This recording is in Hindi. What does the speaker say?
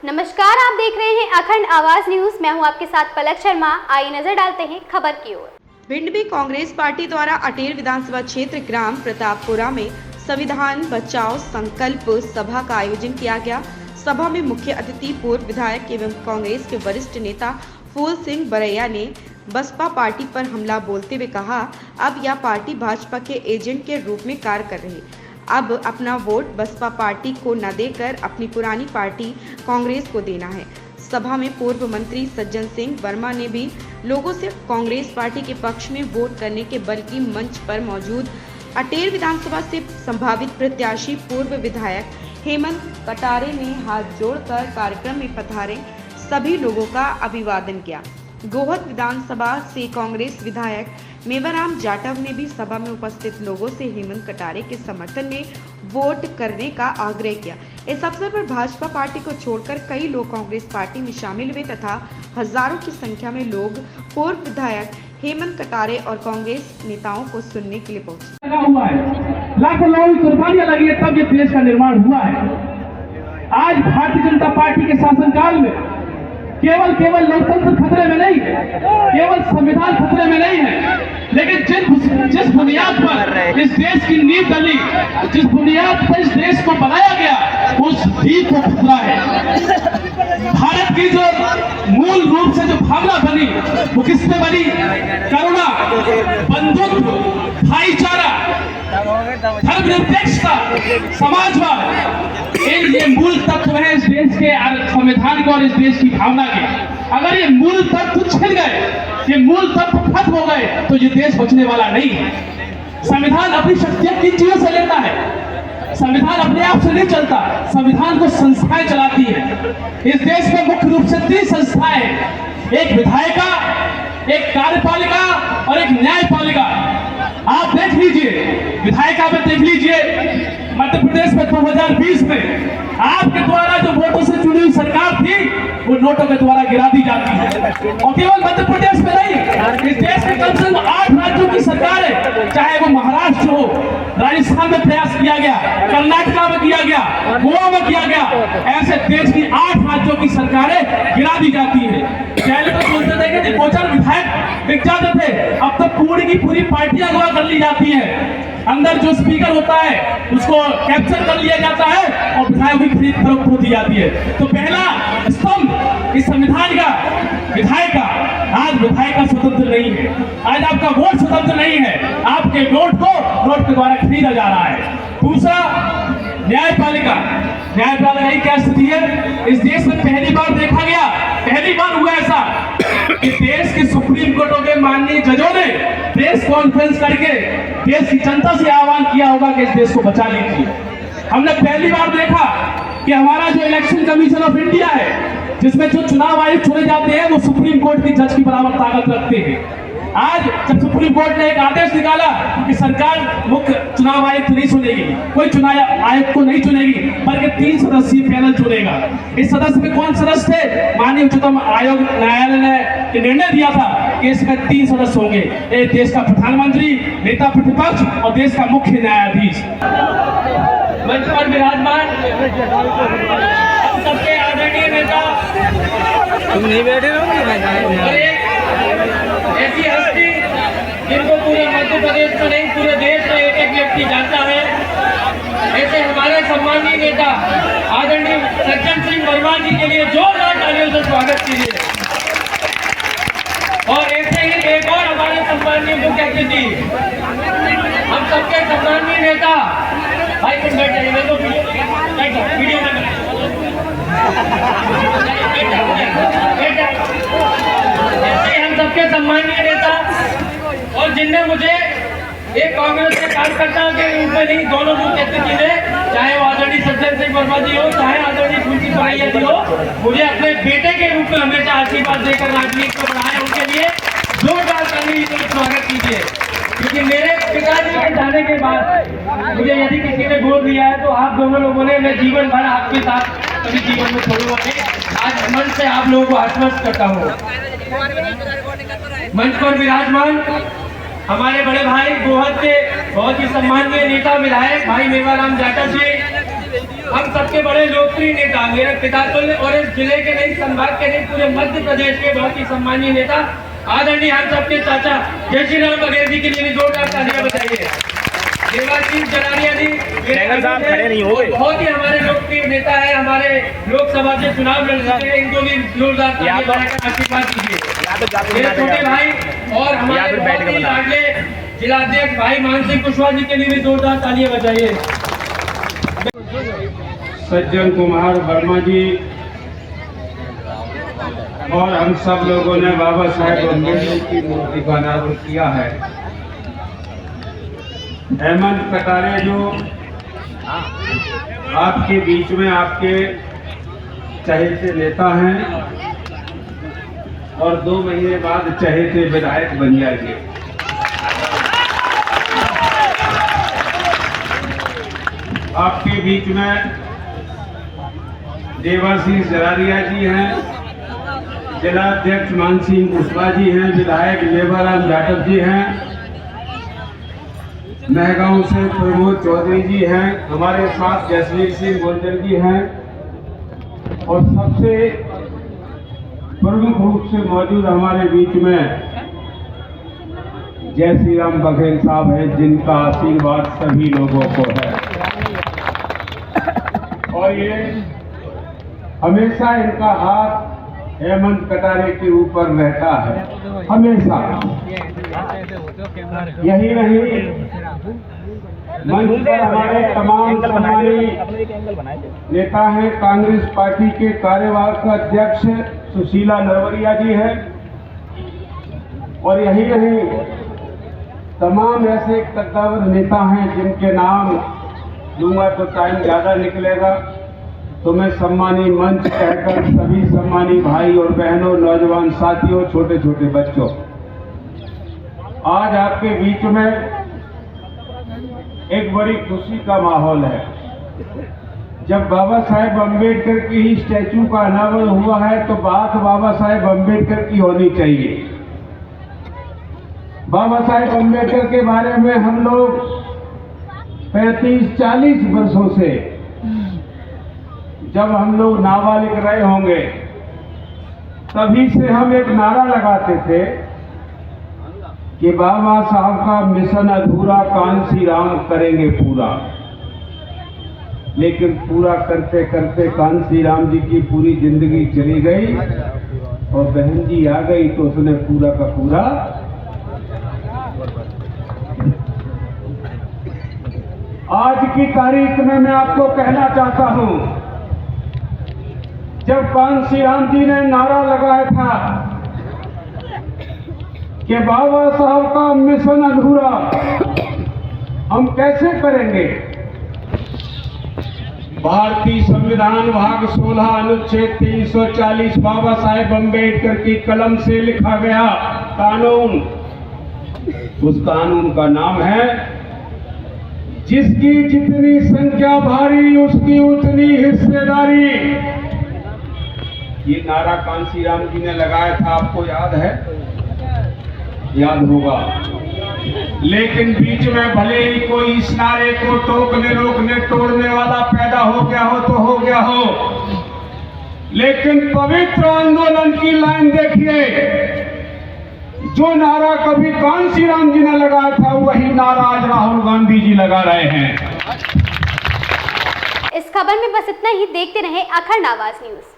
नमस्कार, आप देख रहे हैं अखंड आवाज न्यूज। मैं हूं आपके साथ पलक शर्मा। आइए नजर डालते हैं खबर की ओर। भिंड में कांग्रेस पार्टी द्वारा अटेर विधानसभा क्षेत्र ग्राम प्रतापपुरा में संविधान बचाओ संकल्प सभा का आयोजन किया गया। सभा में मुख्य अतिथि पूर्व विधायक एवं कांग्रेस के वरिष्ठ नेता फूल सिंह बरैया ने बसपा पार्टी पर हमला बोलते हुए कहा, अब यह पार्टी भाजपा के एजेंट के रूप में कार्य कर रही है। अब अपना वोट बसपा पार्टी को न देकर अपनी पुरानी पार्टी कांग्रेस को देना है। सभा में पूर्व मंत्री सज्जन सिंह वर्मा ने भी लोगों से कांग्रेस पार्टी के पक्ष में वोट करने के बल्कि मंच पर मौजूद अटेर विधानसभा से संभावित प्रत्याशी पूर्व विधायक हेमंत कटारे ने हाथ जोड़कर कार्यक्रम में पधारे सभी लोगों का अभिवादन किया। गोहद विधानसभा से कांग्रेस विधायक मेवाराम जाटव ने भी सभा में उपस्थित लोगों से हेमंत कटारे के समर्थन में वोट करने का आग्रह किया। इस अवसर पर भाजपा पार्टी को छोड़कर कई लोग कांग्रेस पार्टी में शामिल हुए तथा हजारों की संख्या में लोग पूर्व विधायक हेमंत कटारे और कांग्रेस नेताओं को सुनने के लिए पहुंचे। लाखों लोगों की कुर्बानियां लगी है, तब ये देश का निर्माण हुआ है। आज भारतीय जनता पार्टी के शासनकाल में केवल लोकतंत्र खतरे में नहीं है, केवल संविधान खतरे में नहीं है, लेकिन जिस बुनियाद पर इस देश की नींव डली, जिस बुनियाद पर इस देश को बनाया गया, उस नींव को खतरा है। भारत की जो मूल रूप से जो भावना बनी वो किससे बनी? करुणा, बंधुत्व, भाईचारा, धर्मनिरपेक्षता, समाजवाद, ये मूल तत्व है इस देश के संविधान के और इस देश की भावना के। अगर ये मूल तत्व छिन गए, ये मूल तत्व खत्म हो गए, तो ये देश बचने वाला नहीं है। संविधान अपनी शक्तियां किन चीजों से लेता है? संविधान अपने आप से नहीं चलता, संविधान को संस्थाएं चलाती है। इस देश में मुख्य रूप से 3 संस्थाएं हैं, एक विधायिका, एक कार्यपालिका और एक न्यायपालिका। आप देख लीजिए, विधायिका में देख लीजिए, मध्य प्रदेश में 2020 में आपके द्वारा जो वोटों से चुनी हुई सरकार थी, वो नोटों के द्वारा गिरा दी जाती है। और केवल मध्य प्रदेश में नहीं, इस देश में कम से कम 8 राज्यों की सरकार है, चाहे वो महाराष्ट्र हो, राजस्थान में प्रयास किया गया, कर्नाटका में किया गया, गोवा में किया गया, ऐसे देश की 8 राज्यों की सरकारें गिरा दी जाती है। पहले तो बोलते थे कि 2-4 विधायक बिक जाते थे, अब तो पूरी की पूरी पार्टियां अगवा कर ली जाती है। अंदर जो स्पीकर होता है उसको कैप्चर कर लिया जाता है और विधायक की खरीद फरोख्त होती जाती है। तो पहला स्तंभ इस संविधान का विधायक का, आज विधायक का स्वतंत्र नहीं है, आज आपका वोट स्वतंत्र नहीं है, आपके वोट को नोट के द्वारा खरीदा जा रहा है। दूसरा, न्यायपालिका की क्या स्थिति है? इस देश में पहली बार देखा गया, पहली बार हुआ ऐसा कि देश के सुप्रीम कोर्टों के माननीय जजों ने प्रेस कॉन्फ्रेंस करके देश की जनता से आह्वान किया होगा कि इस देश को बचा लीजिए। हमने पहली बार देखा कि हमारा जो इलेक्शन कमीशन ऑफ इंडिया है, जिसमें जो चुनाव आयुक्त चुने जाते हैं, वो सुप्रीम कोर्ट की जज की बराबर ताकत रखते हैं। आज जब सुप्रीम कोर्ट ने एक आदेश निकाला कि सरकार मुख्य चुनाव आयुक्त नहीं चुनेगी, कोई चुनाव आयुक्त को नहीं चुनेगी, बल्कि 3 सदस्यीय पैनल चुनेगा। इस सदस्य में कौन सदस्य थे? माननीय उच्चतम आयोग न्यायालय ने निर्णय दिया था कि इसमें 3 सदस्य होंगे, एक देश का प्रधानमंत्री, नेता प्रतिपक्ष और देश का मुख्य न्यायाधीश। मंच पर विराजमान सबके आदरणीय नेता, तुम नहीं बैठे रहोगे, ऐसी हस्ती जिनको पूरे मध्य प्रदेश में नहीं पूरे देश में एक एक व्यक्ति जानता है, ऐसे हमारे सम्मानीय नेता आदरणीय सज्जन सिंह वर्मा जी के लिए जोरदार तालियों से स्वागत कीजिए। और ऐसे ही एक और हमारे सम्मानीय मुख्य अतिथि, हम सबके सम्मानीय नेता, भाई तुम बैठ जाइए, मैं तो वीडियो में सबके सम्मानीय नेता और जिनने मुझे एक कांग्रेस के कार्यकर्ता के रूप में नहीं, दोनों रूप व्यक्त किए, चाहे वो आदरणीय सज्जन सिंह वर्मा जी हो, चाहे आदरणीय फूल सिंह बरैया जी हो, मुझे अपने बेटे के रूप में हमेशा आशीर्वाद देकर राजनीति को बढ़ाया। उनके लिए जोरदार ताली से स्वागत कीजिए। क्योंकि मेरे पिताजी के जाने के बाद मुझे यदि किसी ने वोट दिया है तो आप दोनों लोगों ने, मैं जीवन भर आपके साथ कभी जीवन में छोड़ूंगा नहीं। आज मन से आप लोगों को आश्वस्त करता हूँ। मंच पर विराजमान हमारे बड़े भाई गोहद के बहुत ही सम्मानीय नेता विधायक भाई मेवाराम जाटव जी, हम सबके बड़े लोकप्रिय नेता, मेरे पितातुल्य और इस जिले के नहीं, संभाग के नहीं, पूरे मध्य प्रदेश के बहुत ही सम्मानीय नेता आदरणीय हम सबके चाचा जय श्री राम बघेल जी के लिए भी जोरदार तालियां बजाइए। देवाशीष जलारिया जी बहुत ही हमारे लोकप्रिय नेता है, हमारे लोकसभा से चुनाव लड़ चुके हैं, इनको भी जोरदार तालियां बजाकर आशीर्वाद कीजिए। मेरे छोटे भाई और हमारे बहुत ही लाडले जिलाध्यक्ष भाई मान सिंह कुशवाहा जी के लिए भी जोरदार तालियां बजाइए। सज्जन कुमार वर्मा जी और हम सब लोगों ने बाबा साहेब अम्बेडकर की मूर्ति का अनावरण किया है। हेमंत कटारे जो आपके बीच में आपके चहेते नेता हैं और 2 महीने बाद चहेते विधायक बन जाएंगे। आपके बीच में देवाशीष जलारिया जी हैं, जिलाध्यक्ष मानसिंह कुशवाहा जी हैं, विधायक लेबाराम जाटव जी हैं, महगांव से प्रमोद चौधरी जी हैं, हमारे साथ जसवीर सिंह गुर्जर जी हैं और सबसे प्रमुख रूप से मौजूद हमारे बीच में जय श्री राम बघेल साहब हैं, जिनका आशीर्वाद सभी लोगों को है और ये हमेशा इनका हाथ हेमंत कटारे के ऊपर रहता है, हमेशा। यही नहीं, मंच पर हमारे तमाम सम्मानीय नेता हैं, कांग्रेस पार्टी के कार्यवाहक अध्यक्ष सुशीला नरवरिया जी हैं और यही नहीं, तमाम ऐसे कद्दावर नेता हैं जिनके नाम लूंगा तो टाइम ज्यादा निकलेगा, तो मैं सम्मानीय मंच कहकर सभी सम्मानीय भाई और बहनों, नौजवान साथियों, छोटे छोटे बच्चों, आज आपके बीच में एक बड़ी खुशी का माहौल है। जब बाबा साहेब अम्बेडकर की ही स्टैचू का अनावरण हुआ है तो बात बाबा साहेब अम्बेडकर की होनी चाहिए। बाबा साहेब अम्बेडकर के बारे में हम लोग 35-40 वर्षों से, जब हम लोग नाबालिग रहे होंगे, तभी से हम एक नारा लगाते थे कि बाबा साहब का मिशन अधूरा, कांसी राम करेंगे पूरा। लेकिन पूरा करते करते कांसी राम जी की पूरी जिंदगी चली गई और बहन जी आ गई तो उसने पूरा का पूरा आज की तारीख में मैं आपको कहना चाहता हूं, जब कांसी राम जी ने नारा लगाया था कि बाबा साहब का मिशन अधूरा हम कैसे करेंगे, भारतीय संविधान भाग 16 अनुच्छेद 340 बाबा साहेब अम्बेडकर की कलम से लिखा गया कानून, उस कानून का नाम है जिसकी जितनी संख्या भारी उसकी उतनी हिस्सेदारी। ये नारा कांसी राम जी ने लगाया था, आपको याद है? याद होगा। लेकिन बीच में भले ही कोई इस नारे को टोकने रोकने तोड़ने वाला पैदा हो गया हो तो हो गया हो, लेकिन पवित्र आंदोलन की लाइन देखिए, जो नारा कभी कांसी राम जी ने लगाया था वही नारा आज राहुल गांधी जी लगा रहे हैं। इस खबर में बस इतना ही। देखते रहें अखंड आवाज न्यूज।